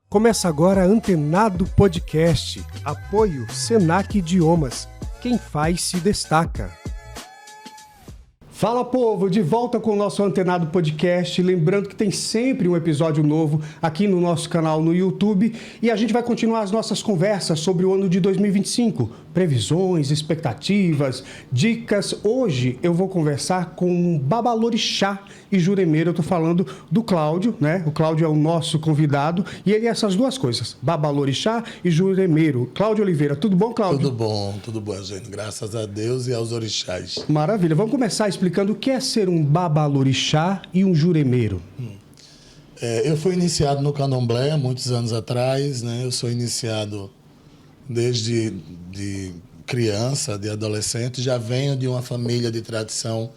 Começa agora Antenado Podcast. Apoio Senac Idiomas. Quem faz se destaca. Fala, povo! De volta com o nosso Antenado Podcast. Lembrando que tem sempre um episódio novo aqui no nosso canal no YouTube. E a gente vai continuar as nossas conversas sobre o ano de 2025. Previsões, expectativas, dicas. Hoje eu vou conversar com Babalorixá e Juremeiro. Eu tô falando do Cláudio, né? O Cláudio é o nosso convidado e ele é essas duas coisas, Babalorixá e Juremeiro. Cláudio Oliveira, tudo bom, Cláudio? Tudo bom, gente. Graças a Deus e aos orixás. Maravilha. Vamos começar explicando o que é ser um Babalorixá e um Juremeiro. Eu fui iniciado no Candomblé há muitos anos atrás, né? Eu sou iniciado desde de criança, de adolescente. Já venho de uma família de tradição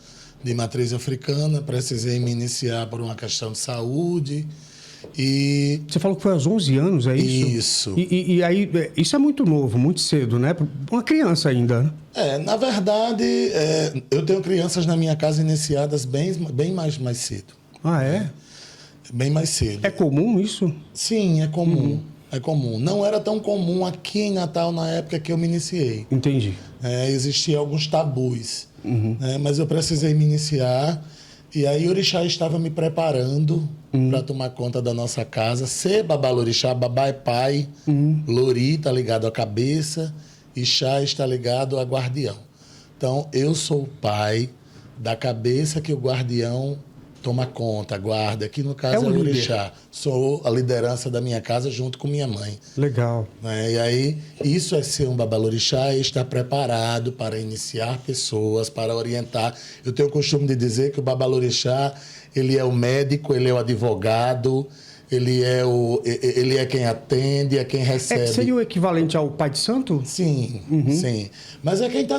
de matriz africana. Precisei me iniciar por uma questão de saúde. E você falou que foi aos 11 anos, é isso? Isso. E aí, isso é muito novo, muito cedo, né? Uma criança ainda, né? Na verdade, eu tenho crianças na minha casa iniciadas bem mais cedo. Ah, é? Bem mais cedo. É comum isso? Sim, é comum. É comum. Não era tão comum aqui em Natal na época que eu me iniciei. Entendi. Existiam alguns tabus, mas eu precisei me iniciar. E aí o orixá estava me preparando para tomar conta da nossa casa. Ser babalorixá, babá é pai, lori está ligado à cabeça e chá está ligado a guardião. Então, eu sou o pai da cabeça que o guardião toma conta, guarda. Aqui no caso é o orixá. Sou a liderança da minha casa junto com minha mãe. Legal. E aí, isso é ser um babalorixá e estar preparado para iniciar pessoas, para orientar. Eu tenho o costume de dizer que o babalorixá, ele é o médico, ele é o advogado, ele é quem atende, é quem recebe. Seria o equivalente ao pai de santo? Sim, sim. Mas é quem está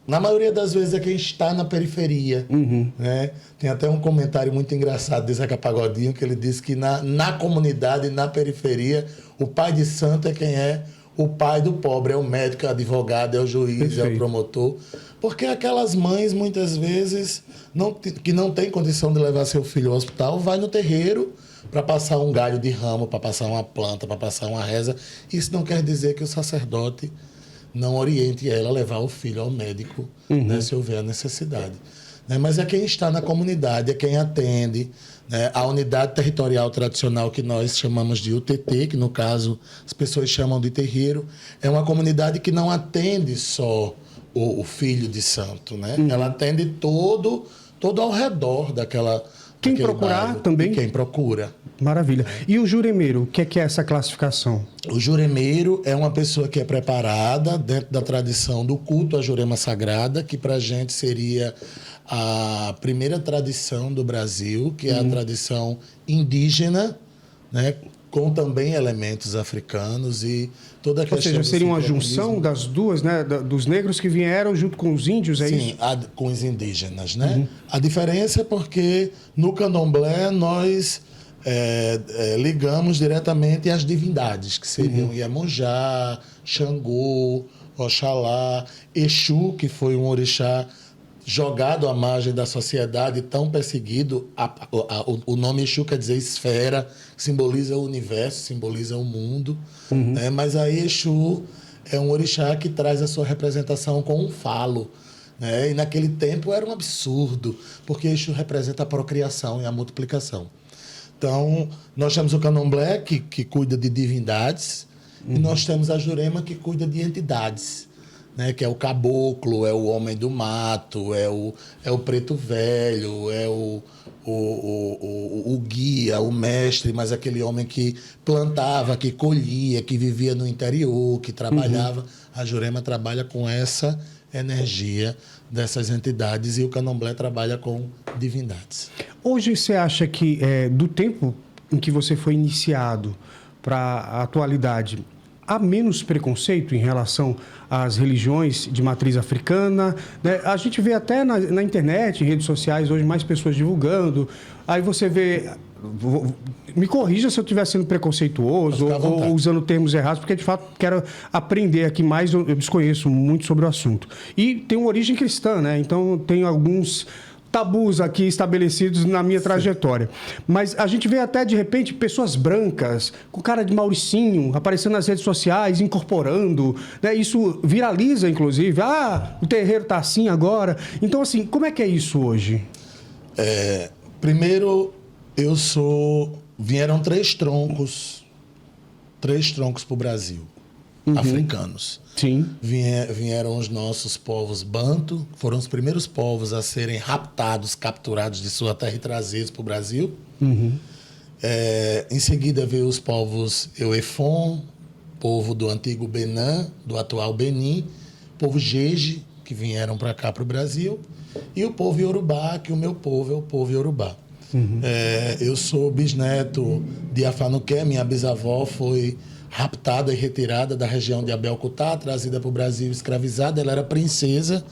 na maioria das vezes é quem está na periferia. Né? Tem até um comentário muito engraçado de Zeca Pagodinho, que ele diz que na comunidade, na periferia, o pai de santo é quem é o pai do pobre, é o médico, é o advogado, é o juiz, Perfeito. É o promotor. Porque aquelas mães, muitas vezes, que não têm condição de levar seu filho ao hospital, vai no terreiro para passar um galho de ramo, para passar uma planta, para passar uma reza. Isso não quer dizer que o sacerdote não oriente ela a levar o filho ao médico, né, se houver a necessidade. Né? Mas é quem está na comunidade, é quem atende. Né? A unidade territorial tradicional que nós chamamos de UTT, que no caso as pessoas chamam de terreiro, é uma comunidade que não atende só o filho de santo. Né? Ela atende todo ao redor daquela... Quem procurar bairro, também? Quem procura. Maravilha. E o Juremeiro, o que é essa classificação? O Juremeiro é uma pessoa que é preparada dentro da tradição do culto à Jurema Sagrada, que para a gente seria a primeira tradição do Brasil, que é a tradição indígena, né, com também elementos africanos e toda a questão... Ou seja, seria uma junção das duas, né, dos negros que vieram junto com os índios, é isso? Sim, com os indígenas, né? A diferença é porque no candomblé nós ligamos diretamente às divindades, que seriam Iemonjá, Xangô, Oxalá, Exu, que foi um orixá jogado à margem da sociedade, tão perseguido. O nome Exu quer dizer esfera, simboliza o universo, simboliza o mundo. Né? Mas aí Exu é um orixá que traz a sua representação com um falo. Né? E naquele tempo era um absurdo, porque Exu representa a procriação e a multiplicação. Então, nós temos o candomblé, que cuida de divindades, e nós temos a Jurema, que cuida de entidades. Né, que é o caboclo, é o homem do mato, é o preto velho, é o guia, o mestre, mas aquele homem que plantava, que colhia, que vivia no interior, que trabalhava. A Jurema trabalha com essa energia dessas entidades e o candomblé trabalha com divindades. Hoje você acha que do tempo em que você foi iniciado para a atualidade, há menos preconceito em relação às religiões de matriz africana? Né? A gente vê até na internet, em redes sociais, hoje mais pessoas divulgando. Aí você vê... Me corrija se eu estiver sendo preconceituoso ou usando termos errados, porque de fato quero aprender aqui mais, eu desconheço muito sobre o assunto. E tem uma origem cristã, né? Então tem alguns tabus aqui estabelecidos na minha trajetória. Mas a gente vê até, de repente, pessoas brancas, com cara de Mauricinho, aparecendo nas redes sociais, incorporando, né? Isso viraliza, inclusive. Ah, o terreiro tá assim agora. Então, assim, como é que é isso hoje? Primeiro, vieram três troncos para o Brasil, africanos. Sim. Vieram os nossos povos banto, foram os primeiros povos a serem raptados, capturados de sua terra e trazidos para o Brasil. Em seguida veio os povos Euefon, povo do antigo Benin, do atual Benin, povo Jeje, que vieram para cá, para o Brasil, e o povo Iorubá, que o meu povo é o povo Iorubá. Eu sou bisneto de Afanuqué, minha bisavó foi raptada e retirada da região de Abelcutá, trazida para o Brasil, escravizada. Ela era princesa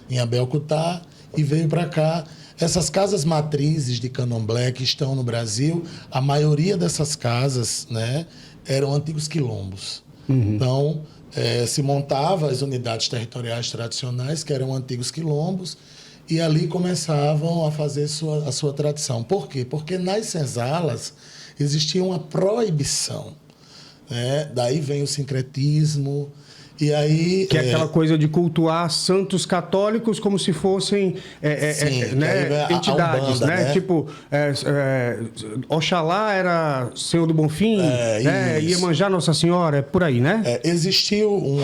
em Abelcutá e veio para cá. Essas casas matrizes de candomblé que estão no Brasil, a maioria dessas casas, né, eram antigos quilombos. Então, se montava as unidades territoriais tradicionais, que eram antigos quilombos, e ali começavam a fazer a sua tradição. Por quê? Porque nas senzalas existia uma proibição. Daí vem o sincretismo, e aí... Que é aquela coisa de cultuar santos católicos como se fossem entidades, Umbanda, né? Tipo, Oxalá era Senhor do Bonfim, Iemanjá Nossa Senhora, é por aí, né? Existiu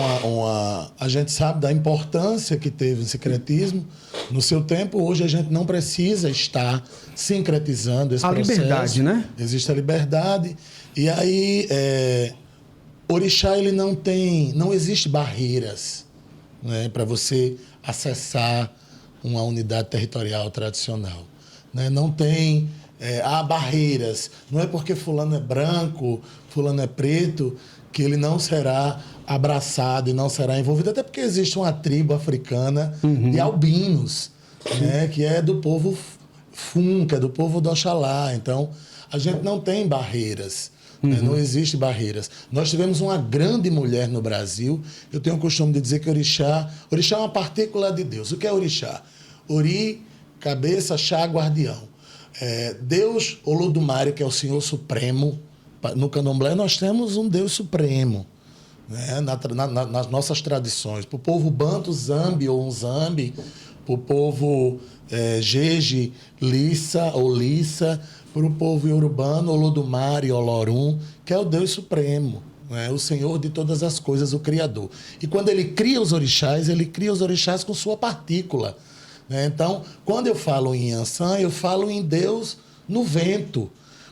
a gente sabe da importância que teve o sincretismo no seu tempo. Hoje a gente não precisa estar sincretizando esse processo. A liberdade, né? Existe a liberdade. E aí, orixá, ele não existe barreiras, né, para você acessar uma unidade territorial tradicional. Né? Não tem barreiras. Não é porque fulano é branco, fulano é preto, que ele não será abraçado e não será envolvido. Até porque existe uma tribo africana de albinos, né, que é do povo Fum, que é do povo do Oxalá. Então, a gente não tem barreiras. Não existe barreiras. Nós tivemos uma grande mulher no Brasil. Eu tenho o costume de dizer que orixá é uma partícula de Deus. O que é orixá? Ori, cabeça, chá, guardião. Deus Olodumare, que é o Senhor Supremo. No candomblé nós temos um Deus Supremo, né? Nas nossas tradições. Para o povo banto, Zambi ou Unzambi. Para o povo Jeje, Lissa ou Lissa. Para o povo iorubano, Olodumare, Olorum, que é o Deus Supremo, né? O Senhor de todas as coisas, o Criador. E quando ele cria os orixás com sua partícula. Né? Então, quando eu falo em Yansan, eu falo em Deus no vento.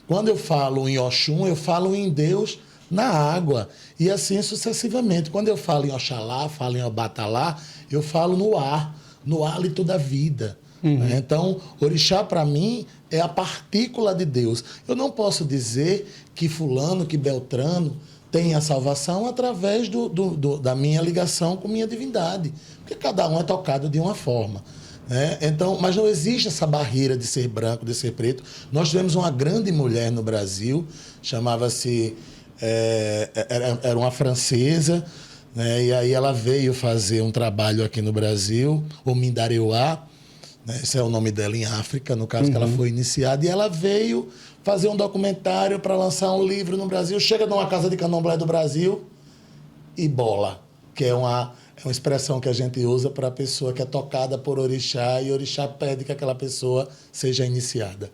Quando eu falo em Oxum, eu falo em Deus na água. E assim sucessivamente. Quando eu falo em Oxalá, falo em Obatalá, eu falo no hálito da vida. Então, orixá, para mim, é a partícula de Deus. Eu não posso dizer que fulano, que Beltrano tem a salvação através da minha ligação com minha divindade. Porque cada um é tocado de uma forma. Né? Então, mas não existe essa barreira de ser branco, de ser preto. Nós tivemos uma grande mulher no Brasil, chamava-se... era uma francesa, né? E aí ela veio fazer um trabalho aqui no Brasil, o Mindareuá, né? Esse é o nome dela em África, no caso que ela foi iniciada, e ela veio fazer um documentário para lançar um livro no Brasil. Chega numa casa de candomblé do Brasil e bola, que é uma expressão que a gente usa para a pessoa que é tocada por orixá, e orixá pede que aquela pessoa seja iniciada.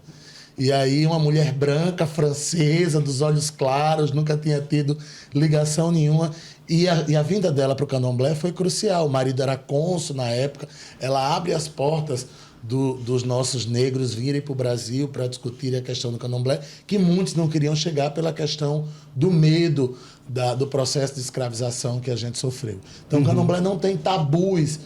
E aí uma mulher branca, francesa, dos olhos claros, nunca tinha tido ligação nenhuma. E a vinda dela para o candomblé foi crucial. O marido era cônsul na época. Ela abre as portas dos nossos negros virem para o Brasil para discutir a questão do candomblé, que muitos não queriam chegar pela questão do medo do processo de escravização que a gente sofreu. Então, o candomblé não tem tabus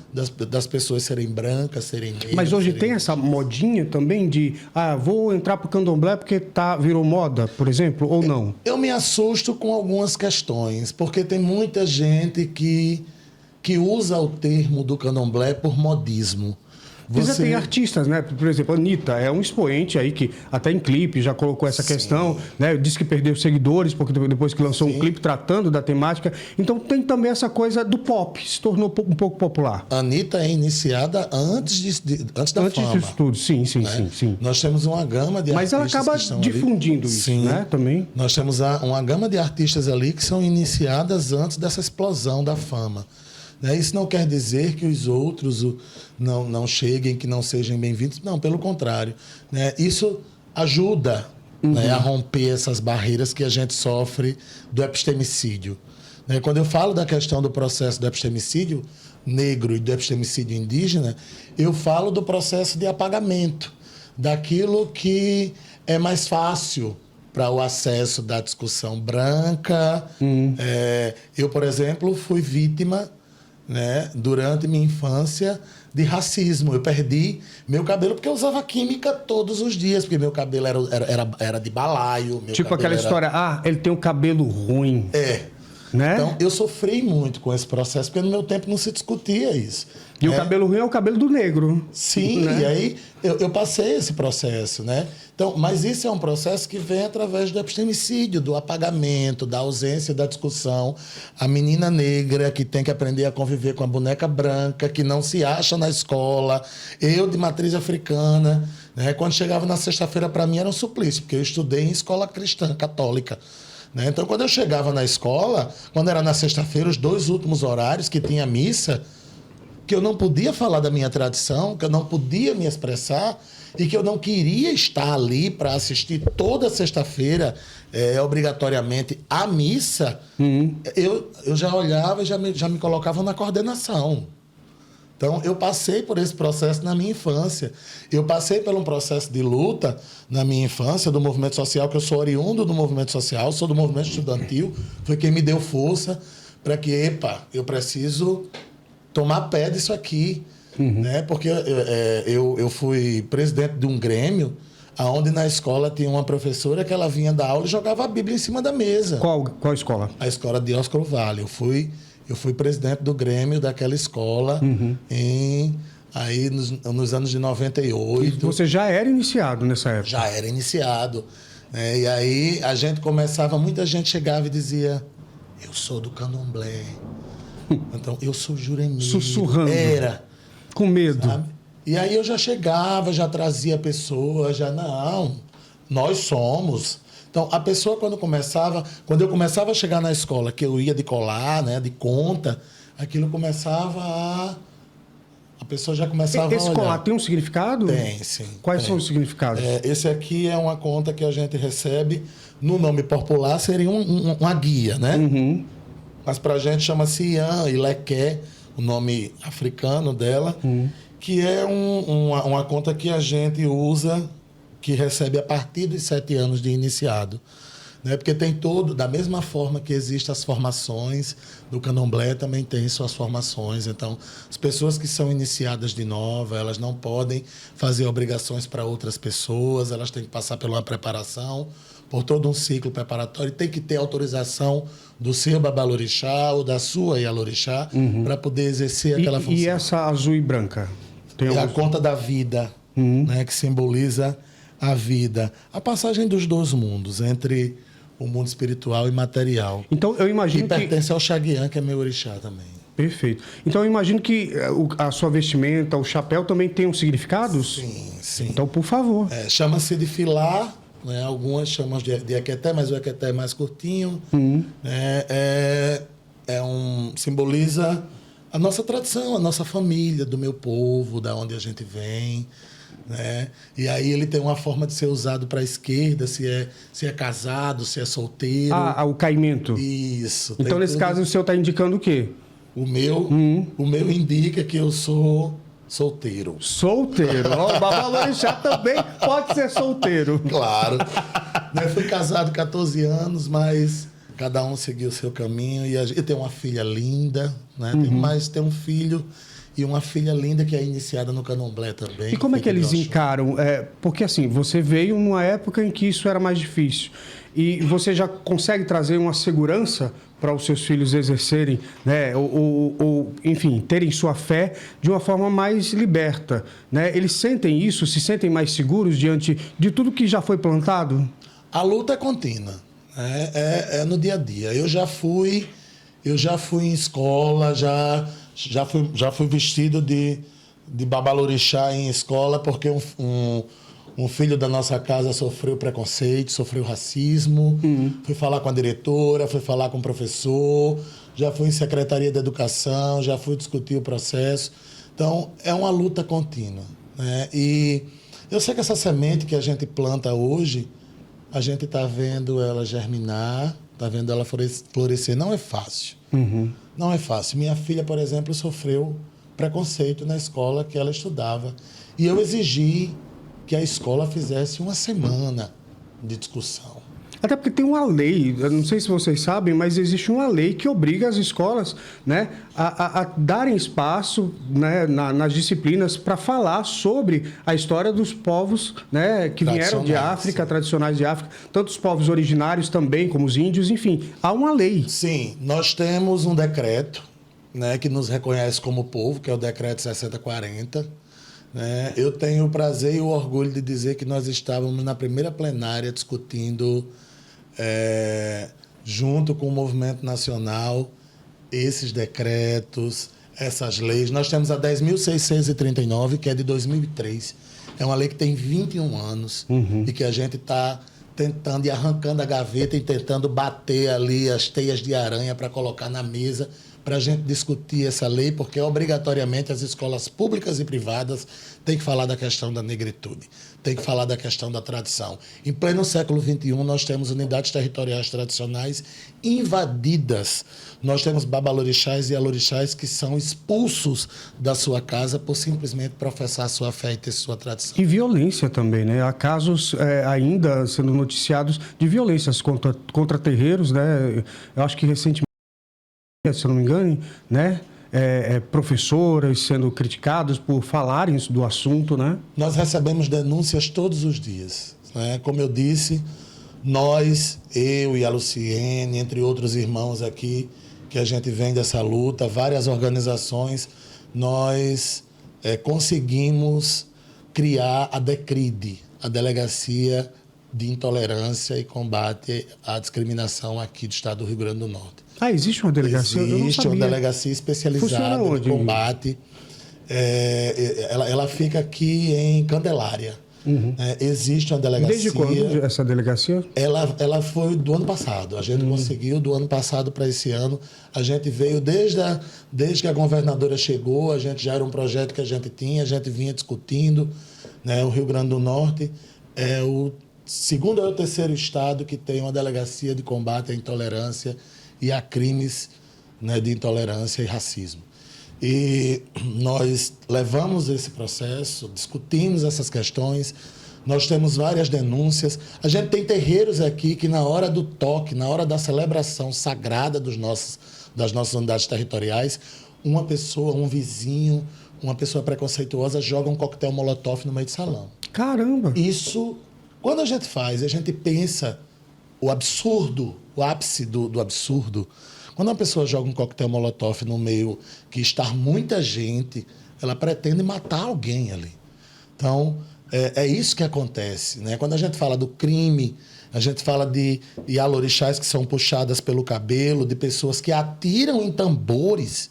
das pessoas serem brancas, serem negras. Mas hoje tem essa modinha também de, vou entrar para o candomblé porque virou moda, por exemplo, ou não? Eu me assusto com algumas questões, porque tem muita gente que usa o termo do candomblé por modismo. Você tem artistas, né? Por exemplo, a Anitta é um expoente aí que até em clipe já colocou essa questão, né? Disse que perdeu seguidores porque depois que lançou um clipe tratando da temática. Então tem também essa coisa do pop, se tornou um pouco popular. A Anitta é iniciada antes da fama. Antes disso tudo, sim. Nós temos uma gama de Mas artistas. ela acaba difundindo isso, né? Também. Nós temos uma gama de artistas ali que são iniciadas antes dessa explosão da fama. Isso não quer dizer que os outros não cheguem, que não sejam bem-vindos. Não, pelo contrário. Isso ajuda a romper essas barreiras que a gente sofre do epistemicídio. Quando eu falo da questão do processo do epistemicídio negro e do epistemicídio indígena, eu falo do processo de apagamento, daquilo que é mais fácil para o acesso da discussão branca. Eu, por exemplo, fui vítima, durante minha infância, de racismo. Eu perdi meu cabelo porque eu usava química todos os dias, porque meu cabelo era de balaio. Tipo aquela história, ele tem um cabelo ruim. Né? Então, eu sofri muito com esse processo, porque no meu tempo não se discutia isso. E o cabelo ruim é o cabelo do negro. Sim, e aí eu passei esse processo, Então, mas isso é um processo que vem através do epistemicídio, do apagamento, da ausência da discussão. A menina negra que tem que aprender a conviver com a boneca branca, que não se acha na escola. Eu, de matriz africana, quando chegava na sexta-feira, para mim era um suplício, porque eu estudei em escola cristã, católica. Então, quando eu chegava na escola, quando era na sexta-feira, os 2 últimos horários que tinha missa, que eu não podia falar da minha tradição, que eu não podia me expressar e que eu não queria estar ali para assistir toda sexta-feira, obrigatoriamente, à missa, eu já olhava e já me colocava na coordenação. Então, eu passei por esse processo na minha infância. Eu passei por um processo de luta na minha infância, do movimento social, que eu sou oriundo do movimento social, sou do movimento estudantil, foi quem me deu força para que, eu preciso tomar pé disso aqui. Porque eu fui presidente de um grêmio, onde na escola tinha uma professora que ela vinha dar aula e jogava a Bíblia em cima da mesa. Qual escola? A escola de Oscar Vale. Eu fui presidente do Grêmio daquela escola aí nos anos de 98. E você já era iniciado nessa época? Já era iniciado. E aí muita gente chegava e dizia, eu sou do candomblé. Então, eu sou juremiro. Sussurrando. Era. Com medo. Sabe? E aí eu já chegava, já trazia a pessoa, nós somos. Então, a pessoa quando eu começava a chegar na escola, que eu ia de colar, de conta, aquilo começava a pessoa já começava a olhar. Esse colar tem um significado? Tem, sim. Quais são os significados? Esse aqui é uma conta que a gente recebe, no nome popular seria uma guia, Mas pra gente chama-se Ian Ileké, o nome africano dela, que é uma conta que a gente usa, que recebe a partir dos 7 anos de iniciado. Porque tem da mesma forma que existem as formações do candomblé, também tem suas formações. Então, as pessoas que são iniciadas de nova, elas não podem fazer obrigações para outras pessoas, elas têm que passar por uma preparação, por todo um ciclo preparatório, tem que ter autorização do seu babalorixá ou da sua ialorixá para poder exercer aquela função. E essa azul e branca? É a conta da vida, que simboliza a vida. A passagem dos 2 mundos, entre o mundo espiritual e material. Então, eu imagino que pertence ao Xaguian, que é meu orixá também. Perfeito. Então, eu imagino que a sua vestimenta, o chapéu, também tem um significado? Sim. Então, por favor. Chama-se de filá, algumas chamam de equeté, mas o equeté é mais curtinho. Simboliza a nossa tradição, a nossa família, do meu povo, da onde a gente vem. E aí ele tem uma forma de ser usado para a esquerda, se é casado, se é solteiro. O caimento. Isso. Então, nesse caso, o senhor está indicando o quê? O meu indica que eu sou solteiro. Solteiro? O babalorixá também pode ser solteiro. Claro. Fui casado 14 anos, mas cada um seguiu o seu caminho. E eu tenho uma filha linda, tem um filho e uma filha linda que é iniciada no candomblé também. E como é que eles encaram? Porque assim, você veio numa época em que isso era mais difícil. e você já consegue trazer uma segurança para os seus filhos exercerem, né, enfim, terem sua fé de uma forma mais liberta, né? Eles sentem isso, se sentem mais seguros diante de tudo que já foi plantado? A luta é contínua, né? É no dia a dia. Eu já fui em escola, já fui vestido de babalorixá em escola porque um filho da nossa casa sofreu preconceito, sofreu racismo. Fui falar com a diretora, fui falar com o professor, já fui em secretaria de educação, já fui discutir o processo. Então, é uma luta contínua, né? E eu sei que essa semente que a gente planta hoje, a gente está vendo ela germinar, está vendo ela florescer. Não é fácil. Não é fácil. Minha filha, por exemplo, sofreu preconceito na escola que ela estudava. E eu exigi que a escola fizesse uma semana de discussão. Até porque tem uma lei, eu não sei se vocês sabem, mas existe uma lei que obriga as escolas, né, a darem espaço, né, nas disciplinas para falar sobre a história dos povos, né, que vieram de África, tradicionais de África, tanto os povos originários também, como os índios, enfim, há uma lei. Sim, nós temos um decreto, né, que nos reconhece como povo, que é o decreto 6040. Eu tenho o prazer e o orgulho de dizer que nós estávamos na primeira plenária discutindo, junto com o movimento nacional, esses decretos, essas leis. Nós temos a 10.639, que é de 2003. É uma lei que tem 21 anos e que a gente está tentando e arrancando a gaveta e tentando bater ali as teias de aranha para colocar na mesa, para a gente discutir essa lei, porque obrigatoriamente as escolas públicas e privadas têm que falar da questão da negritude, têm que falar da questão da tradição. Em pleno século XXI, nós temos unidades territoriais tradicionais invadidas. Nós temos babalorixás e alorixás que são expulsos da sua casa por simplesmente professar sua fé e ter sua tradição. E violência também, né? Há casos ainda sendo noticiados de violências contra terreiros, né? Eu acho que recentemente, se eu não me engano, né? Professoras sendo criticadas por falarem do assunto, né? Nós recebemos denúncias todos os dias, né? Como eu disse, nós, eu e a Luciene, entre outros irmãos aqui, que a gente vem dessa luta, várias organizações, nós conseguimos criar a DECRID, a Delegacia de Intolerância e Combate à Discriminação aqui do estado do Rio Grande do Norte. Ah, existe uma delegacia? Existe uma delegacia especializada no combate. Ela fica aqui em Candelária. Existe uma delegacia. Desde quando essa delegacia? Ela foi do ano passado. A gente conseguiu do ano passado para esse ano. A gente veio desde que a governadora chegou, a gente já era um projeto que a gente tinha, a gente vinha discutindo, né? O Rio Grande do Norte é o segundo ou o terceiro estado que tem uma delegacia de combate à intolerância e a crimes, né, de intolerância e racismo. E nós levamos esse processo, discutimos essas questões, nós temos várias denúncias. A gente tem terreiros aqui que na hora do toque, na hora da celebração sagrada das nossas unidades territoriais, uma pessoa, um vizinho, uma pessoa preconceituosa joga um coquetel molotov no meio do salão. Caramba! Isso, quando a gente faz, a gente pensa o absurdo, o ápice do absurdo. Quando uma pessoa joga um coquetel molotov no meio que está muita gente, ela pretende matar alguém ali. Então, é isso que acontece, né? Quando a gente fala do crime, a gente fala de alorixás que são puxadas pelo cabelo, de pessoas que atiram em tambores,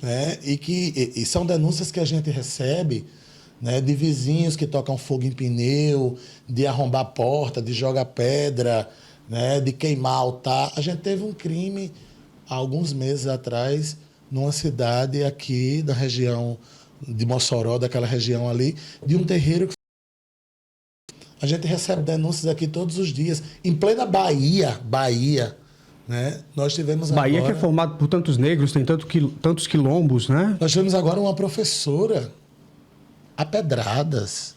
né? E são denúncias que a gente recebe, né, de vizinhos que tocam fogo em pneu, de arrombar porta, de jogar pedra, né, de queimar altar. A gente teve um crime há alguns meses atrás numa cidade aqui da região de Mossoró, daquela região ali, de um terreiro que... A gente recebe denúncias aqui todos os dias. Em plena Bahia, né? Nós tivemos Bahia agora... que é formado por tantos negros, tem tantos quilombos, né? Nós tivemos agora uma professora a pedradas,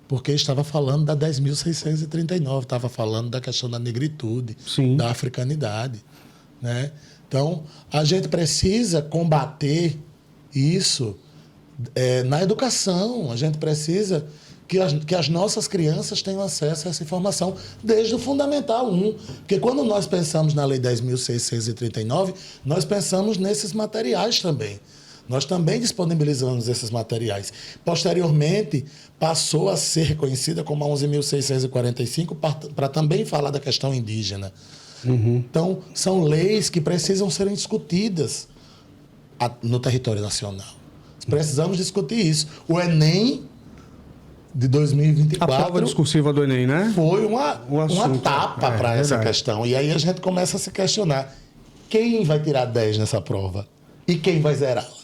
porque estava falando da 10.639, estava falando da questão da negritude, sim, da africanidade, né? Então, a gente precisa combater isso na educação. A gente precisa que as nossas crianças tenham acesso a essa informação desde o Fundamental 1. Porque quando nós pensamos na Lei 10.639, nós pensamos nesses materiais também. Nós também disponibilizamos esses materiais. Posteriormente, passou a ser reconhecida como a 11.645 para também falar da questão indígena. Então, são leis que precisam serem discutidas no território nacional. Precisamos discutir isso. O Enem de 2024... A prova discursiva do Enem, né? Foi uma tapa para essa questão. E aí a gente começa a se questionar. Quem vai tirar 10 nessa prova? E quem vai zerá-la?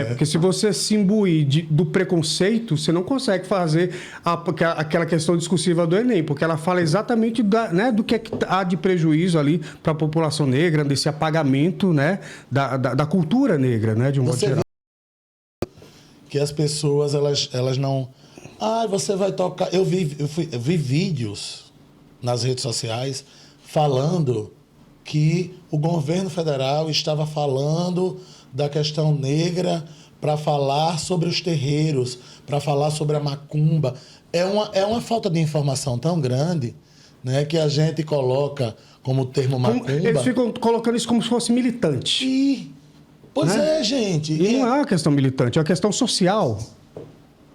Porque se você se imbuir do preconceito, você não consegue fazer aquela questão discursiva do Enem, porque ela fala exatamente do que há de prejuízo ali para a população negra, desse apagamento, né, da cultura negra, né, de um modo geral. Que as pessoas, elas não... você vai tocar... Eu vi vídeos nas redes sociais falando que o governo federal estava falando da questão negra para falar sobre os terreiros, para falar sobre a macumba. É uma falta de informação tão grande, né, que a gente coloca como termo macumba... Eles ficam colocando isso como se fosse militante. Pois é, gente. E não é uma questão militante, é uma questão social.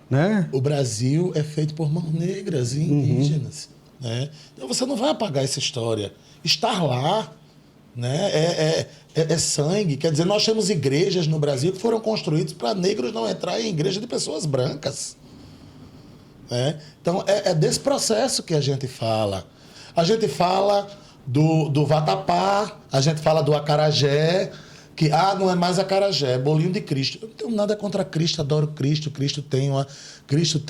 Né? O Brasil é feito por mãos negras e indígenas. Né? Então você não vai apagar essa história. Estar lá, né, é sangue. Quer dizer, nós temos igrejas no Brasil que foram construídas para negros não entrarem em igreja de pessoas brancas. Né? Então, é desse processo que a gente fala. A gente fala do vatapá, a gente fala do acarajé, que não é mais acarajé, é bolinho de Cristo. Eu não tenho nada contra Cristo, adoro Cristo. Cristo tem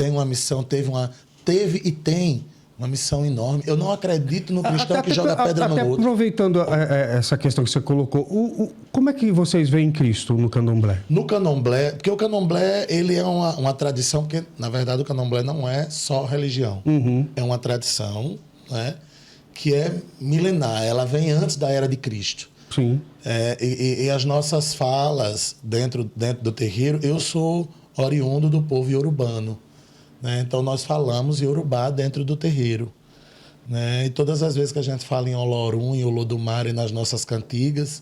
uma missão, teve e tem uma missão enorme. Eu não acredito no cristão que joga pedra no outro. Aproveitando essa questão que você colocou, como é que vocês veem Cristo no candomblé? No candomblé, porque o candomblé ele é uma tradição, porque, na verdade, o candomblé não é só religião. É uma tradição, né, que é milenar. Ela vem antes da era de Cristo. Sim. E as nossas falas dentro do terreiro, eu sou oriundo do povo iorubano. Né? Então, nós falamos Iorubá dentro do terreiro. Né? E todas as vezes que a gente fala em Olorum, em Olodumare, nas nossas cantigas,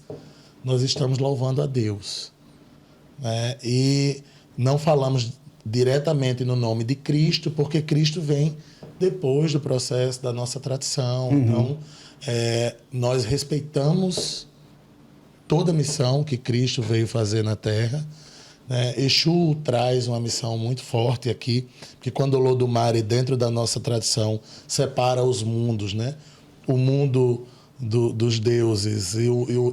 nós estamos louvando a Deus. Né? E não falamos diretamente no nome de Cristo, porque Cristo vem depois do processo da nossa tradição. Então, nós respeitamos toda a missão que Cristo veio fazer na Terra. Exu traz uma missão muito forte aqui, porque quando o Olodumare, dentro da nossa tradição, separa os mundos, né? O mundo dos deuses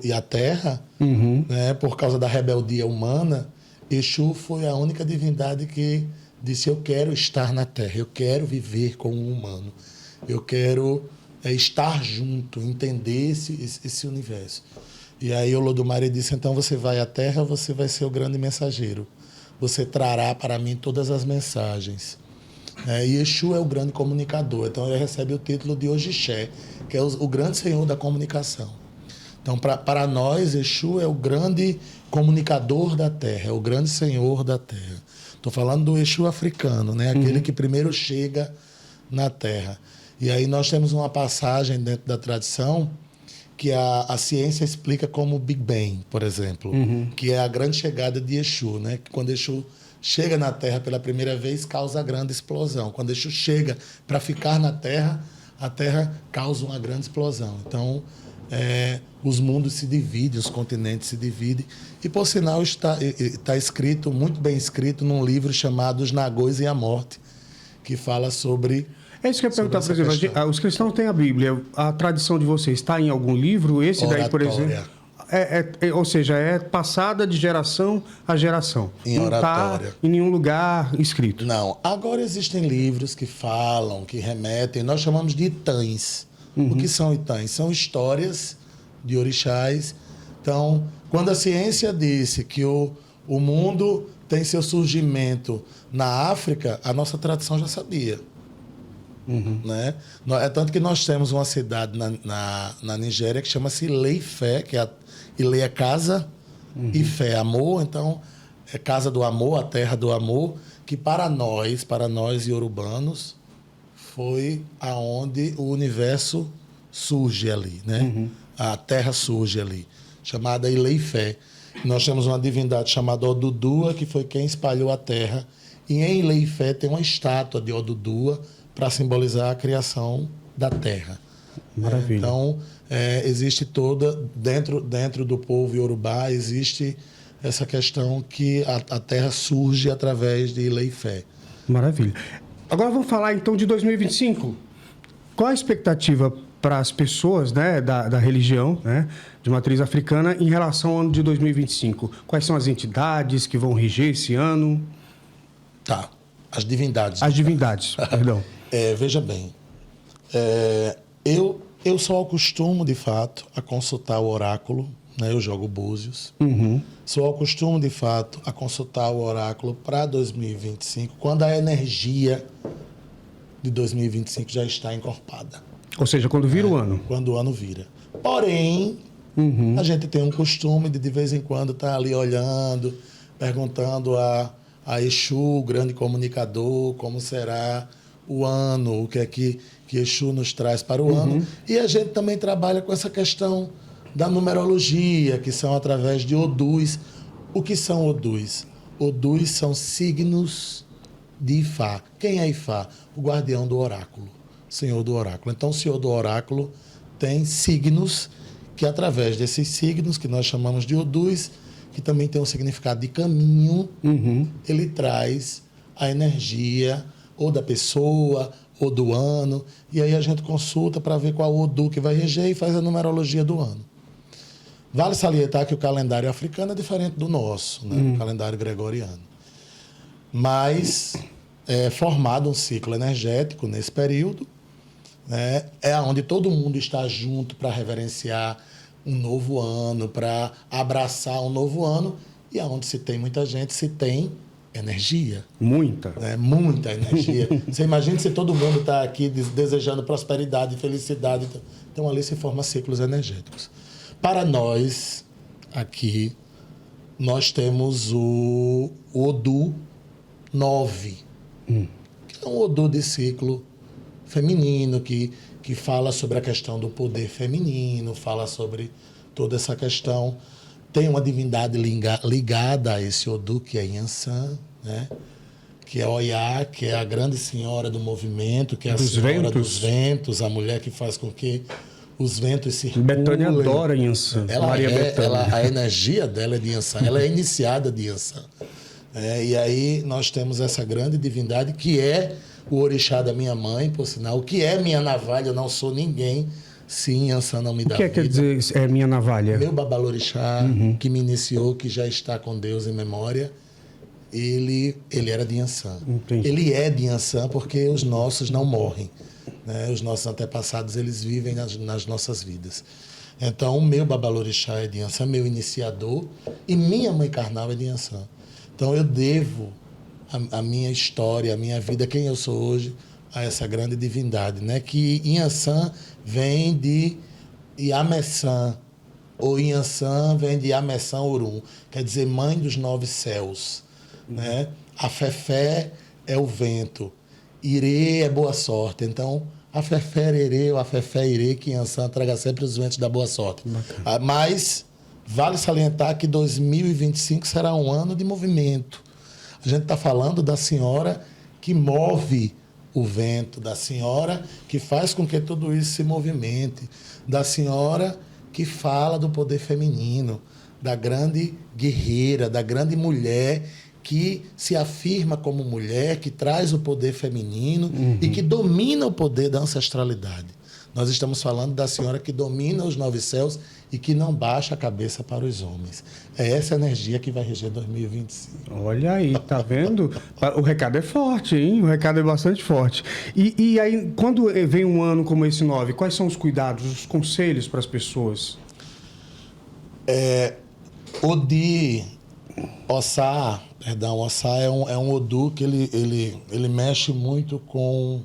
e a terra, né? Por causa da rebeldia humana, Exu foi a única divindade que disse: eu quero estar na terra, eu quero viver como um humano, eu quero estar junto, entender esse universo. E aí o Olodumare disse: então você vai à terra, você vai ser o grande mensageiro. Você trará para mim todas as mensagens. E Exu é o grande comunicador. Então ele recebe o título de Ogixé, que é o grande senhor da comunicação. Então, para nós, Exu é o grande comunicador da terra, é o grande senhor da terra. Estou falando do Exu africano, né? Aquele que primeiro chega na terra. E aí nós temos uma passagem dentro da tradição que a ciência explica como o Big Bang, por exemplo, que é a grande chegada de Exu, né? Que quando Exu chega na Terra pela primeira vez, causa a grande explosão. Quando Exu chega para ficar na Terra, a Terra causa uma grande explosão. Então, os mundos se dividem, os continentes se dividem. E, por sinal, está escrito, muito bem escrito, num livro chamado Os Nagôs e a Morte, que fala sobre... É isso que eu ia perguntar, por exemplo, os cristãos têm a Bíblia, a tradição de vocês está em algum livro? Esse Oratória. Daí, por exemplo, ou seja, é passada de geração a geração. Em oratória. Não está em nenhum lugar escrito. Não. Agora existem livros que falam, que remetem, nós chamamos de itãs. O que são itãs? São histórias de orixás. Então, quando a ciência disse que o mundo tem seu surgimento na África, a nossa tradição já sabia. Né? É tanto que nós temos uma cidade na Nigéria que chama-se Ilé-Ifé, que Ilé é casa e Fé é amor, então é casa do amor, a terra do amor, que para nós iorubanos, foi aonde o universo surge ali, né? A terra surge ali, chamada Ileifé. Nós temos uma divindade chamada Odudua, que foi quem espalhou a terra. E em Ileifé tem uma estátua de Odudua para simbolizar a criação da terra. Maravilha. Então, existe toda, dentro do povo iorubá, existe essa questão que a terra surge através de Ileifé. Maravilha. Agora vamos falar então de 2025. Qual a expectativa para as pessoas, né, da religião, né, de matriz africana em relação ao ano de 2025? Quais são as entidades que vão reger esse ano? Tá, as divindades. As divindades, perdão. Veja bem, eu só acostumo, de fato, a consultar o oráculo, né? Eu jogo búzios. Só acostumo, de fato, a consultar o oráculo para 2025, quando a energia de 2025 já está encorpada. Ou seja, quando vira o ano. Quando o ano vira. Porém, a gente tem um costume de vez em quando estar ali olhando, perguntando a Exu, o grande comunicador, como será o ano, o que é que Exu nos traz para o ano. E a gente também trabalha com essa questão da numerologia, que são através de Odus. O que são Odus? Odus são signos de Ifá. Quem é Ifá? O guardião do oráculo, senhor do oráculo. Então, o senhor do oráculo tem signos que, através desses signos, que nós chamamos de Odus, que também tem um significado de caminho, ele traz a energia ou da pessoa ou do ano, e aí a gente consulta para ver qual Odu que vai reger e faz a numerologia do ano. Vale salientar que o calendário africano é diferente do nosso, né? O calendário gregoriano. Mas é formado um ciclo energético nesse período, né? É onde todo mundo está junto para reverenciar um novo ano, para abraçar um novo ano, e aonde se tem muita gente, se tem energia. Muita. Né? Muita energia. Você imagina se todo mundo está aqui desejando prosperidade, felicidade. Então, ali se formam ciclos energéticos. Para nós, aqui, nós temos o Odu 9, que é um Odu de ciclo feminino, que fala sobre a questão do poder feminino, fala sobre toda essa questão. Tem uma divindade ligada a esse Odu, que é Yansan, né? Que é Oiá, que é a grande senhora do movimento, que é a senhora dos ventos, a mulher que faz com que os ventos circulem. Betânia adora Yansan. A energia dela é de Yansan, ela é iniciada de Yansan. E aí nós temos essa grande divindade que é o orixá da minha mãe, por sinal, que é minha navalha, eu não sou ninguém, sim, Yansan não me dá vida. O que quer dizer é minha navalha? Meu babalorixá, que me iniciou, que já está com Deus em memória, ele era de Yansan. Entendi. Ele é de Yansan porque os nossos não morrem. Né? Os nossos antepassados, eles vivem nas nossas vidas. Então, o meu babalorixá é de Yansan, meu iniciador, e minha mãe carnal é de Yansan. Então, eu devo a minha história, a minha vida, quem eu sou hoje, a essa grande divindade, né? Que Yansan vem de Yamessan, ou Yansan vem de Yamessan Orum, quer dizer mãe dos 9 céus. Né? A Fefé é o vento, Irê é boa sorte. Então, a Fefé Irê ou a Fefé Irê, que Yansan traga sempre os ventos da boa sorte. Mas vale salientar que 2025 será um ano de movimento. A gente está falando da senhora que move o vento, da senhora que faz com que tudo isso se movimente, da senhora que fala do poder feminino, da grande guerreira, da grande mulher que se afirma como mulher, que traz o poder feminino e que domina o poder da ancestralidade. Nós estamos falando da senhora que domina os 9 céus e que não baixa a cabeça para os homens. É essa energia que vai reger 2025. Olha aí, tá vendo? O recado é forte, hein? O recado é bastante forte. E aí, quando vem um ano como esse 9, quais são os cuidados, os conselhos para as pessoas? Odi, Ossá, Ossá é um Odu que ele mexe muito com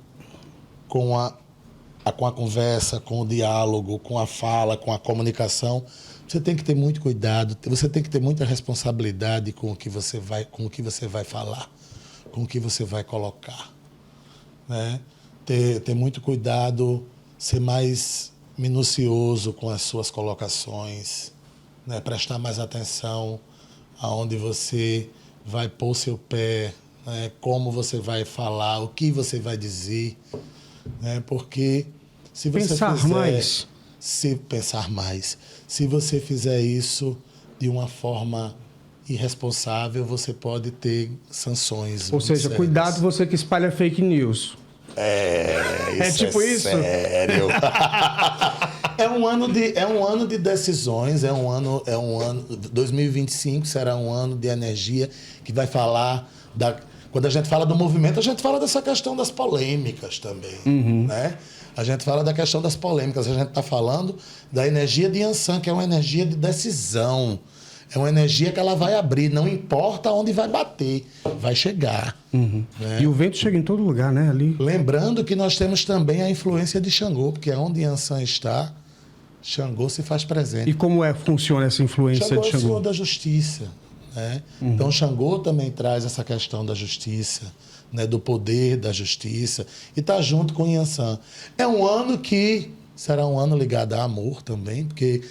a conversa, com o diálogo, com a fala, com a comunicação. Você tem que ter muito cuidado, você tem que ter muita responsabilidade com o que você vai falar, com o que você vai colocar, né? Ter muito cuidado, ser mais minucioso com as suas colocações, né? Prestar mais atenção aonde você vai pôr seu pé, né? Como você vai falar, o que você vai dizer, né? Porque se você pensar mais, se você fizer isso de uma forma irresponsável, você pode ter sanções. Ou seja, sérias. Cuidado você que espalha fake news. Isso tipo isso? Sério. É um ano de decisões, 2025 será um ano de energia que vai falar quando a gente fala do movimento, a gente fala dessa questão das polêmicas também, né? A gente fala da questão das polêmicas, a gente está falando da energia de Yansan, que é uma energia de decisão. É uma energia que ela vai abrir, não importa onde vai bater, vai chegar. Né? E o vento chega em todo lugar, né? Ali. Lembrando que nós temos também a influência de Xangô, porque onde Yansan está, Xangô se faz presente. E como funciona essa influência Xangô de é o Xangô? senhor da justiça. Né? Então, Xangô também traz essa questão da justiça, né? Do poder da justiça, e está junto com Yansan. É um ano que será um ano ligado a amor também, porque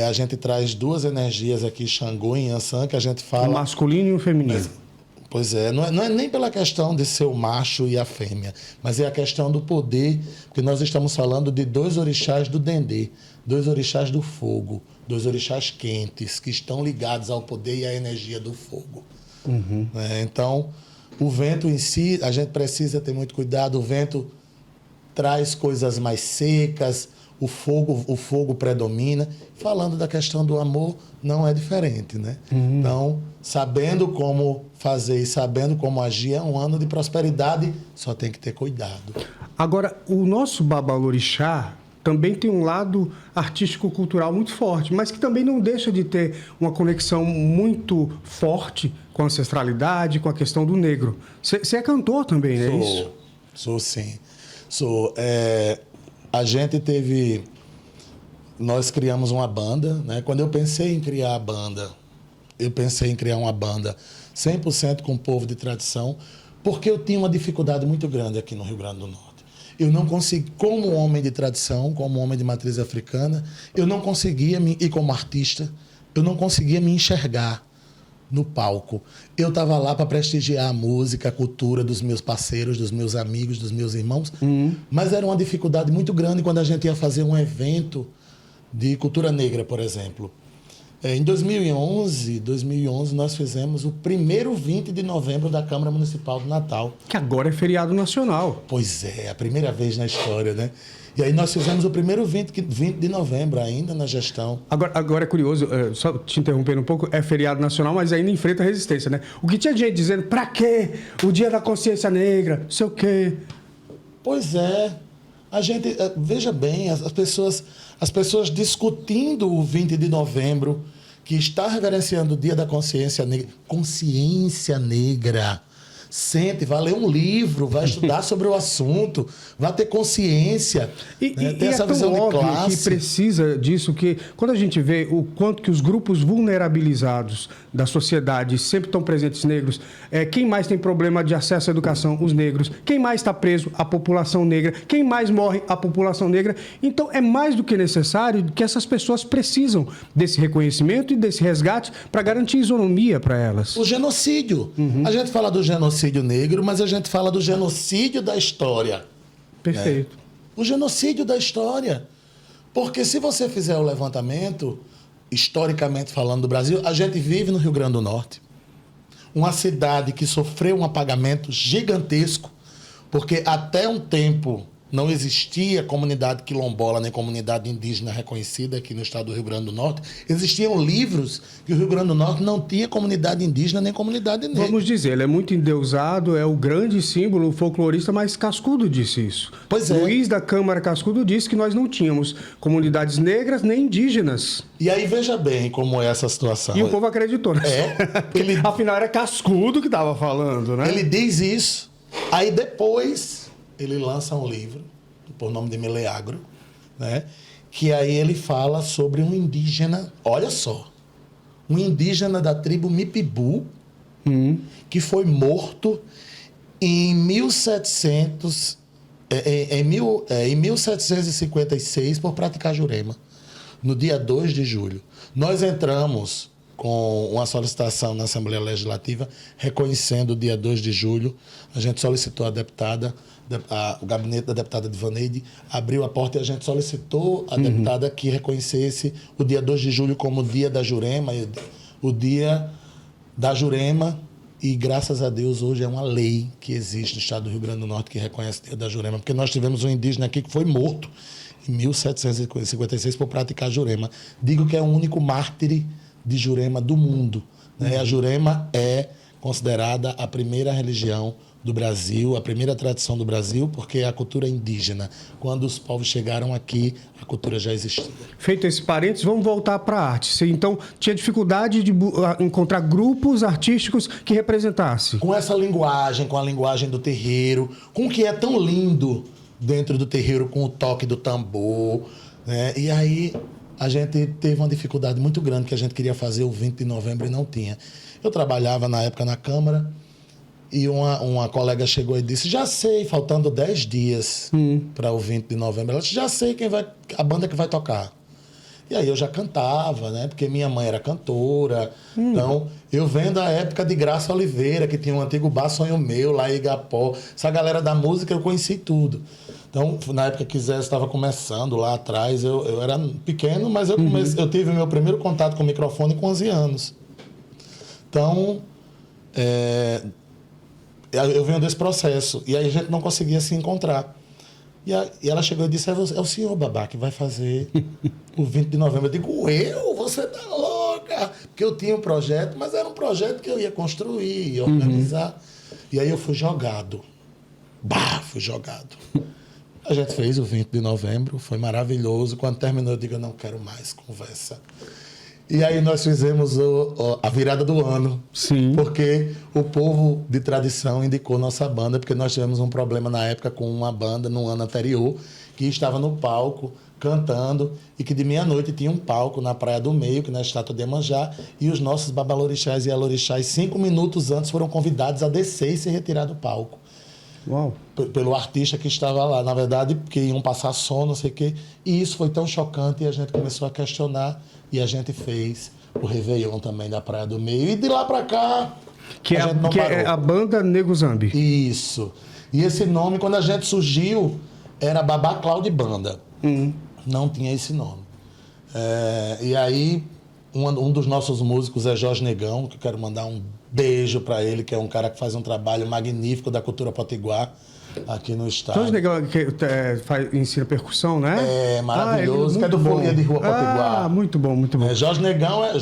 a gente traz duas energias aqui, Xangô e Yansan, que a gente fala... O masculino e o feminino. Pois é, não é nem pela questão de ser o macho e a fêmea, mas é a questão do poder, porque nós estamos falando de dois orixás do Dendê, dois orixás do fogo, dois orixás quentes, que estão ligados ao poder e à energia do fogo. Então, o vento em si, a gente precisa ter muito cuidado, o vento traz coisas mais secas, o fogo predomina. Falando da questão do amor, não é diferente, né? Então, sabendo como fazer e sabendo como agir, é um ano de prosperidade, só tem que ter cuidado. Agora, o nosso Babalorixá também tem um lado artístico-cultural muito forte, mas que também não deixa de ter uma conexão muito forte com a ancestralidade, com a questão do negro. Você é cantor também, não é isso? Sou sim. A gente nós criamos uma banda, né? Quando eu pensei em criar a banda, eu pensei em criar uma banda 100% com o povo de tradição, porque eu tinha uma dificuldade muito grande aqui no Rio Grande do Norte. Eu não consegui, como homem de tradição, como homem de matriz africana, eu não conseguia, e como artista, eu não conseguia me enxergar no palco. Eu estava lá para prestigiar a música, a cultura dos meus parceiros, dos meus amigos, dos meus irmãos, mas era uma dificuldade muito grande quando a gente ia fazer um evento de cultura negra, por exemplo. Em 2011, nós fizemos o primeiro 20 de novembro da Câmara Municipal do Natal. Que agora é feriado nacional. Pois é, a primeira vez na história, né? E aí nós fizemos o primeiro 20 de novembro, ainda na gestão. Agora é curioso, só te interrompendo um pouco, é feriado nacional, mas ainda enfrenta a resistência, né? O que tinha gente dizendo, pra quê? O Dia da Consciência Negra, não sei o quê. Pois é. A gente, veja bem, as pessoas discutindo o 20 de novembro, que está reverenciando o Dia da Consciência Negra. Consciência Negra. Sente, vai ler um livro, vai estudar sobre o assunto, vai ter consciência, né? Ter essa visão de classe. Que precisa disso, que quando a gente vê o quanto que os grupos vulnerabilizados da sociedade sempre estão presentes negros, quem mais tem problema de acesso à educação? Os negros. Quem mais está preso? A população negra. Quem mais morre? A população negra. Então, é mais do que necessário que essas pessoas precisam desse reconhecimento e desse resgate para garantir isonomia para elas. O genocídio. A gente fala do genocídio negro, mas a gente fala do genocídio da história. Perfeito. Né? O genocídio da história. Porque se você fizer o levantamento, historicamente falando do Brasil, a gente vive no Rio Grande do Norte. Uma cidade que sofreu um apagamento gigantesco, porque até um tempo não existia comunidade quilombola nem comunidade indígena reconhecida aqui no estado do Rio Grande do Norte. Existiam livros que o Rio Grande do Norte não tinha comunidade indígena nem comunidade negra. Vamos dizer, ele é muito endeusado, é o grande símbolo, o folclorista, mas Cascudo disse isso. Pois é. Luiz da Câmara Cascudo disse que nós não tínhamos comunidades negras nem indígenas. E aí veja bem como é essa situação. E o povo acreditou, né? Afinal, era Cascudo que estava falando, né? Ele diz isso, aí depois ele lança um livro, por nome de Meleagro, né? Que aí ele fala sobre um indígena, olha só, um indígena da tribo Mipibu, que foi morto Em 1756, por praticar Jurema, no dia 2 de julho. Nós entramos com uma solicitação na Assembleia Legislativa, reconhecendo o dia 2 de julho. A gente solicitou a deputada, o gabinete da deputada Divaneide abriu a porta e a gente solicitou a deputada que reconhecesse o dia 2 de julho como o dia da Jurema, o dia da Jurema. E, graças a Deus, hoje é uma lei que existe no estado do Rio Grande do Norte que reconhece o dia da Jurema, porque nós tivemos um indígena aqui que foi morto em 1756 por praticar Jurema. Digo que é o único mártir de Jurema do mundo, né? A Jurema é considerada a primeira religião do Brasil, a primeira tradição do Brasil, porque é a cultura indígena. Quando os povos chegaram aqui, a cultura já existia. Feito esse parênteses, vamos voltar para a arte. Você, então, tinha dificuldade de encontrar grupos artísticos que representassem? Com essa linguagem, com a linguagem do terreiro, com o que é tão lindo dentro do terreiro, com o toque do tambor, né? E aí a gente teve uma dificuldade muito grande, que a gente queria fazer o 20 de novembro e não tinha. Eu trabalhava na época na Câmara, e uma colega chegou e disse, já sei, faltando 10 dias para o 20 de novembro, ela disse, já sei a banda que vai tocar. E aí eu já cantava, né? Porque minha mãe era cantora. Então, eu venho da época de Graça Oliveira, que tinha um antigo bar Sonho Meu, lá em Igapó. Essa galera da música, eu conheci tudo. Então, na época que Zé estava começando lá atrás, eu era pequeno, mas eu tive o meu primeiro contato com o microfone com 11 anos. Então, eu venho desse processo. E aí a gente não conseguia se encontrar. E ela chegou e disse, é o senhor, Babá, que vai fazer o 20 de novembro. Eu digo, você tá louca? Porque eu tinha um projeto, mas era um projeto que eu ia construir, ia organizar. E aí eu fui jogado. Fui jogado. A gente fez o 20 de novembro, foi maravilhoso. Quando terminou, eu digo, eu não quero mais conversa. E aí nós fizemos a virada do ano. Sim. Porque o povo de tradição indicou nossa banda, porque nós tivemos um problema na época com uma banda no ano anterior, que estava no palco cantando, e que de meia-noite tinha um palco na Praia do Meio, que na estátua de Iemanjá, e os nossos babalorixás e alorixás, 5 minutos antes, foram convidados a descer e se retirar do palco. Uau. Pelo artista que estava lá. Na verdade, porque iam passar som, não sei o quê. E isso foi tão chocante e a gente começou a questionar. E a gente fez o Réveillon também da Praia do Meio. E de lá pra cá, que é a banda Nego Zambi. Isso. E esse nome, quando a gente surgiu, era Babá Cláudio Banda. Não tinha esse nome. E aí, um dos nossos músicos é Jorge Negão, que eu quero mandar um beijo para ele, que é um cara que faz um trabalho magnífico da cultura potiguar aqui no estado. Jorge Negão que ensina percussão, né? É maravilhoso, que é do Folia de Rua Potiguar. Muito bom, muito bom. Jorge Negão é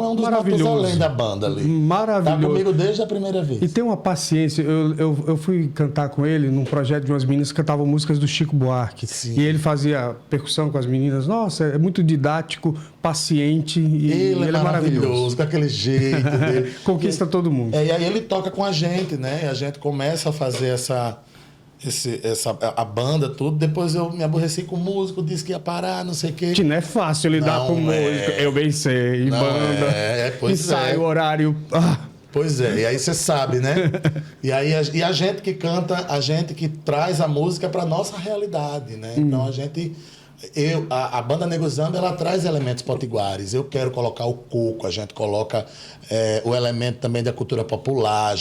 um dos Matusalém da banda ali. Maravilhoso. Tá comigo desde a primeira vez. E tem uma paciência. Eu fui cantar com ele num projeto de umas meninas que cantavam músicas do Chico Buarque. Sim. E ele fazia percussão com as meninas. Nossa, é muito didático, paciente. E ele é maravilhoso. Com aquele jeito dele. Conquista todo mundo. E aí ele toca com a gente, né? A gente começa a fazer a banda, tudo. Depois eu me aborreci com o músico, disse que ia parar, não sei o quê. Que não é fácil lidar com músico. Eu bem sei. Banda. Ensaio, horário. Pois é, e aí você sabe, né? E a gente que canta, a gente que traz a música para nossa realidade, né? Então a banda Nego Zambi, ela traz elementos potiguares. Eu quero colocar o coco, a gente coloca o elemento também da cultura popular.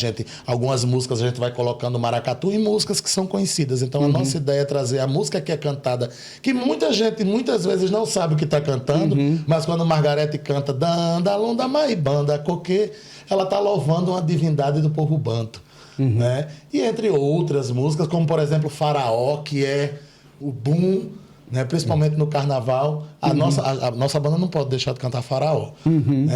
Algumas músicas a gente vai colocando maracatu e músicas que são conhecidas. Então a nossa ideia é trazer a música que é cantada, que muita gente muitas vezes não sabe o que está cantando, mas quando Margarete canta Dandalunda Maibanda Coque, ela está louvando uma divindade do povo banto. Né? E entre outras músicas, como por exemplo Faraó, que é o boom, né? Principalmente no carnaval, a nossa banda não pode deixar de cantar Faraó.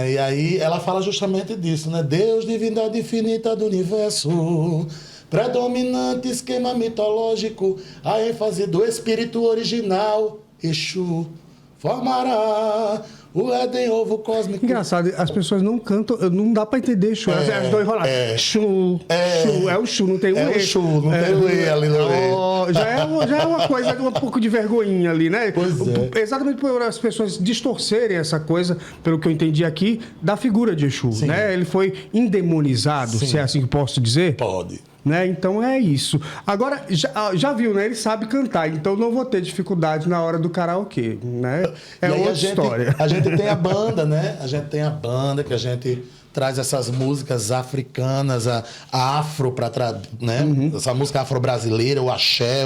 E aí ela fala justamente disso, né? Deus, divindade infinita do universo, predominante esquema mitológico, a ênfase do espírito original, Exu, formará o Éden, ovo cósmico. Engraçado, as pessoas não cantam, não dá pra entender Exu. Elas estão enroladas. Exu, é o Exu, não tem o E. É o Exu, não tem o E ali no E. Já é uma coisa, um pouco de vergonhinha ali, né? Pois é. Exatamente por as pessoas distorcerem essa coisa, pelo que eu entendi aqui, da figura de Exu, né? Ele foi endemonizado, se é assim que posso dizer? Pode. né? Então é isso. Agora, já viu, né? Ele sabe cantar, então não vou ter dificuldade na hora do karaokê, né? É e aí outra história. A gente tem a banda, né? A gente tem a banda que a gente traz essas músicas africanas, a afro, né? Essa música afro-brasileira, o axé,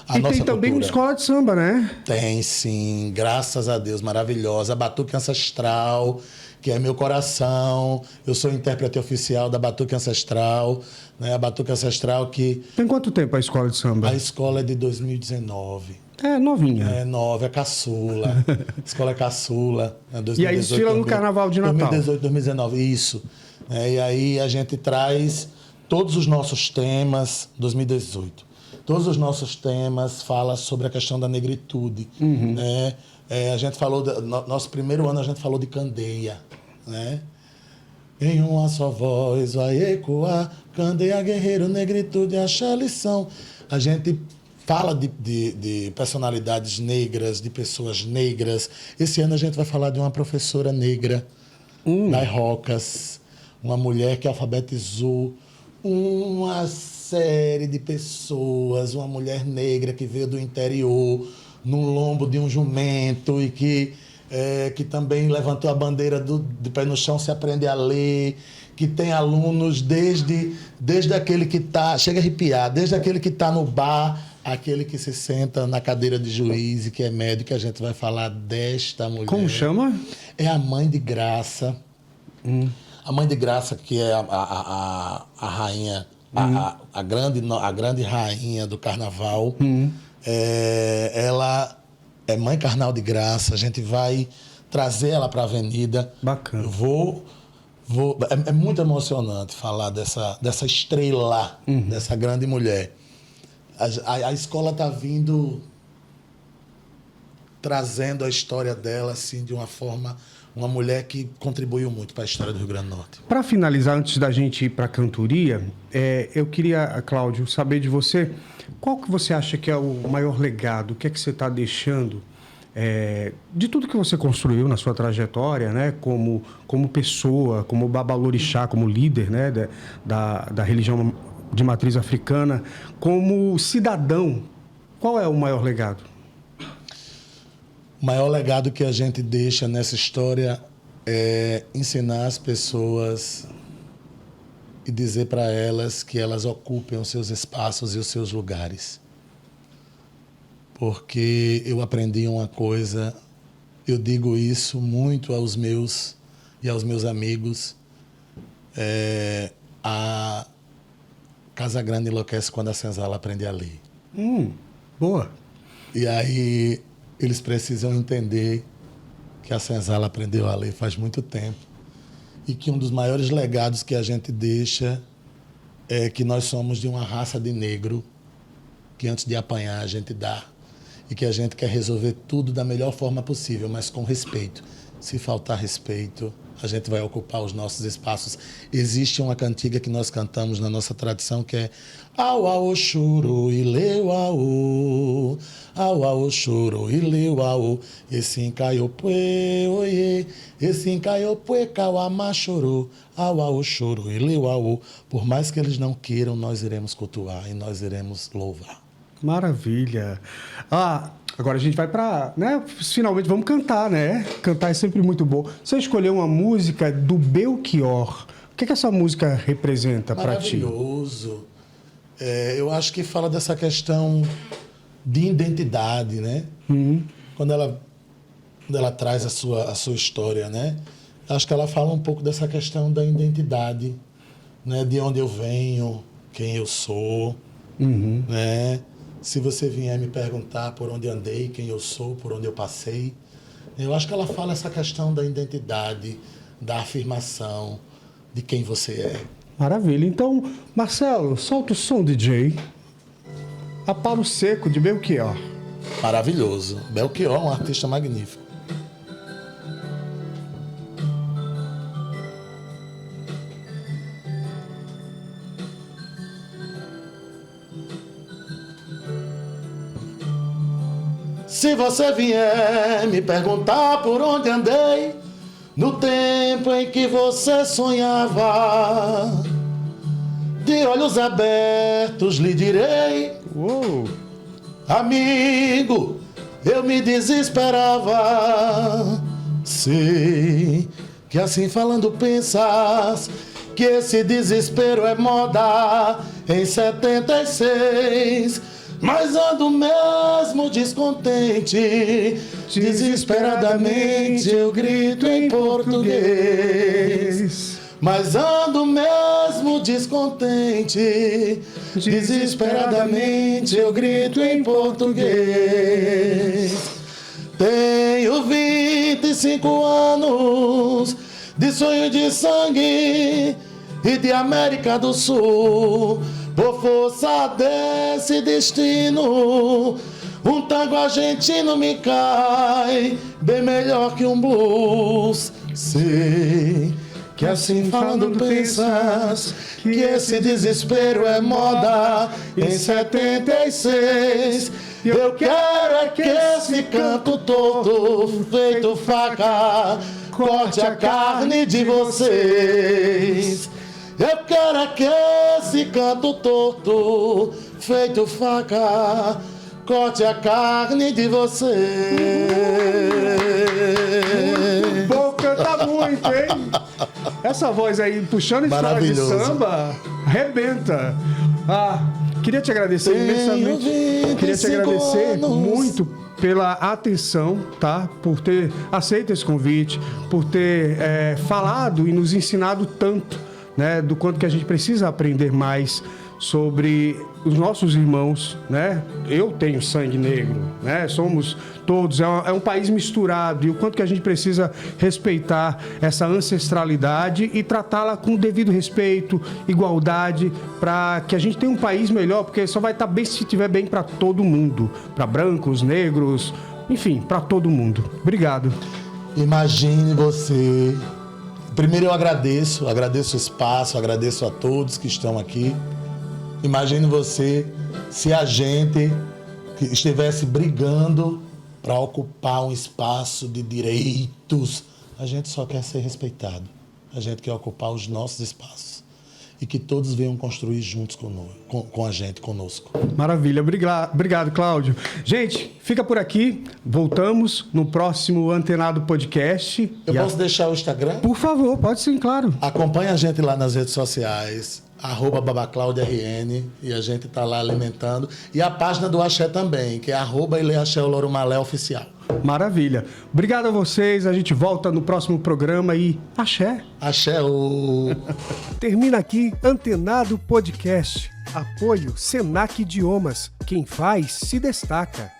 a e nossa tem também uma cultura. escola de samba, né? Tem sim, graças a Deus, maravilhosa. A Batuque Ancestral, que é meu coração. Eu sou intérprete oficial da Batuque Ancestral, né? A Batuque Ancestral que... Tem quanto tempo a escola de samba? A escola é de 2019. É novinha. É nova, é caçula. A escola é caçula. Né? 2018, e aí desfila no Carnaval de Natal. 2018, 2019, isso. E aí a gente traz todos os nossos temas, 2018. Todos os nossos temas falam sobre a questão da negritude. Né? A gente falou, nosso primeiro ano a gente falou de Candeia. Né? Em uma só voz vai ecoar, Candeia, guerreiro, negritude, achar lição. A gente fala de personalidades negras, de pessoas negras. Esse ano a gente vai falar de uma professora negra das Rocas, uma mulher que alfabetizou uma série de pessoas, uma mulher negra que veio do interior, no lombo de um jumento e que também levantou a bandeira de pé no chão, se aprende a ler, que tem alunos desde aquele que está, chega a arrepiar, desde aquele que está no bar, aquele que se senta na cadeira de juiz e que é médico. A gente vai falar desta mulher. Como chama? É a Mãe de Graça. A Mãe de Graça, que é a rainha, a grande rainha do carnaval. Ela é Mãe Carnal de Graça. A gente vai trazer ela para a avenida. Bacana. É muito emocionante falar dessa estrela, dessa grande mulher. A escola está vindo trazendo a história dela assim, de uma forma, uma mulher que contribuiu muito para a história do Rio Grande do Norte. Para finalizar, antes da gente ir para a cantoria, eu queria, Cláudio, saber de você, qual que você acha que é o maior legado? O que é que você está deixando de tudo que você construiu na sua trajetória, né? Como pessoa, como babalorixá, como líder, né? da religião de matriz africana, como cidadão, qual é o maior legado? O maior legado que a gente deixa nessa história é ensinar as pessoas e dizer para elas que elas ocupem os seus espaços e os seus lugares. Porque eu aprendi uma coisa, eu digo isso muito aos meus amigos, a Casa Grande enlouquece quando a senzala aprende a ler. Boa. E aí eles precisam entender que a senzala aprendeu a ler faz muito tempo e que um dos maiores legados que a gente deixa é que nós somos de uma raça de negro que antes de apanhar a gente dá e que a gente quer resolver tudo da melhor forma possível, mas com respeito. Se faltar respeito, a gente vai ocupar os nossos espaços. Existe uma cantiga que nós cantamos na nossa tradição que é Au, au, choro, ileu, au, au, choro, ileu, au, esse encaiopue, oie, esse encaiopue, cauamá, chorou, au, choro, ileu, au. Por mais que eles não queiram, nós iremos cultuar e nós iremos louvar. Maravilha. Agora a gente vai para, né? Finalmente vamos cantar, né? Cantar é sempre muito bom. Você escolheu uma música do Belchior. O que essa música representa para ti? Maravilhoso. Eu acho que fala dessa questão de identidade, né? Quando ela traz a sua história, né? Acho que ela fala um pouco dessa questão da identidade, né? De onde eu venho, quem eu sou, né? Se você vier me perguntar por onde andei, quem eu sou, por onde eu passei, eu acho que ela fala essa questão da identidade, da afirmação de quem você é. Maravilha. Então, Marcelo, solta o som, DJ. A Palo Seco, de Belchior. Maravilhoso. Belchior, um artista magnífico. Se você vier me perguntar por onde andei, no tempo em que você sonhava, De olhos abertos lhe direi, amigo, eu me desesperava. Sei que assim falando pensas que esse desespero é moda em 76. Mas ando mesmo descontente, desesperadamente eu grito em português. Mas ando mesmo descontente, desesperadamente eu grito em português. Tenho 25 anos de sonho de sangue e de América do Sul. Por força desse destino, um tango argentino me cai bem melhor que um blues. Sei que assim falando pensas que esse desespero é moda em 76. Eu quero é que esse canto todo feito faca corte a carne de vocês. Eu quero é que esse canto torto, feito faca, corte a carne de vocês. Muito bom, canta muito, hein? Essa voz aí, puxando história de samba, arrebenta. Queria te agradecer imensamente. Queria te agradecer muito pela atenção, tá? Por ter aceito esse convite, por ter falado e nos ensinado tanto, né, do quanto que a gente precisa aprender mais sobre os nossos irmãos, né? Eu tenho sangue negro, né? Somos todos, é um país misturado, e o quanto que a gente precisa respeitar essa ancestralidade e tratá-la com devido respeito, igualdade, para que a gente tenha um país melhor, porque só vai estar bem se estiver bem para todo mundo, para brancos, negros, enfim, para todo mundo. Obrigado. Imagine você. Primeiro eu agradeço o espaço, agradeço a todos que estão aqui. Imagine você se a gente estivesse brigando para ocupar um espaço de direitos. A gente só quer ser respeitado. A gente quer ocupar os nossos espaços. E que todos venham construir juntos com a gente, conosco. Maravilha. Obrigado, Cláudio. Gente, fica por aqui. Voltamos no próximo Antenado Podcast. Eu posso deixar o Instagram? Por favor, pode sim, claro. Acompanhe a gente lá nas redes sociais, @babaclaudiarn, e a gente está lá alimentando. E a página do Axé também, que é @ileaxéolorumalé oficial. Maravilha. Obrigado a vocês. A gente volta no próximo programa e axé. Axé o... Termina aqui Antenado Podcast. Apoio Senac Idiomas. Quem faz, se destaca.